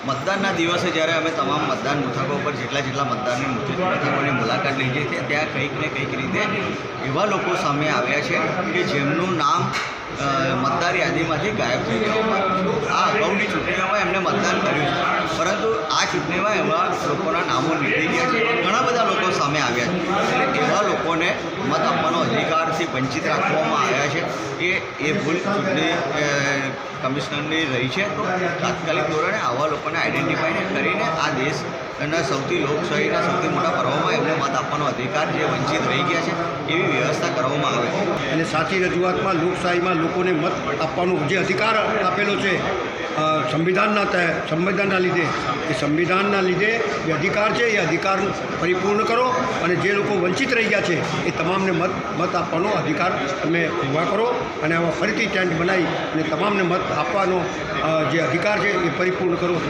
મતદાનના દિવસે જ્યારે અમે તમામ મતદાન મથકો પર જેટલા મતદાનની મથકોની મુલાકાત લીધી છે ત્યાં કંઈક ને કંઈક રીતે એવા લોકો સામે આવ્યા છે કે જેમનું નામ મતદાર યાદીમાંથી ગાયબ થઈ ગયું. આ અગાઉની ચૂંટણીઓમાં એમને મતદાન કર્યું છે, પરંતુ આ ચૂંટણીમાં એવા લોકોના નામો નીકળી ગયા છે. ઘણા બધા લોકો સામે આવ્યા છે, એટલે એવા લોકોને મત આપવાનો અધિકારથી વંચિત રાખવામાં આવ્યા છે. એ ભૂલ ચૂંટણી કમિશનરની રહી છે. તો તાત્કાલિક ધોરણે આવા લોકોને આઈડેન્ટિફાઈ કરીને આ દેશના સૌથી લોકશાહીના સૌથી મોટા પર્વમાં એમને મત આપવાનો અધિકાર જે વંચિત રહી ગયા છે એવી વ્યવસ્થા કરવામાં આવે. અને સાચી રજૂઆતમાં લોકશાહીમાં લોકોને મત આપવાનો જે અધિકાર આપેલો છે સંવિધાનના લીધે, એ સંવિધાનના લીધે જે અધિકાર છે એ અધિકાર પરિપૂર્ણ કરો અને જે લોકો વંચિત રહી ગયા છે એ તમામને મત આપવાનો અધિકાર તમે ઊભા કરો અને આમાં ફરીથી ટેન્ટ બનાવી અને તમામને મત આપવાનો જે અધિકાર છે એ પરિપૂર્ણ કરો.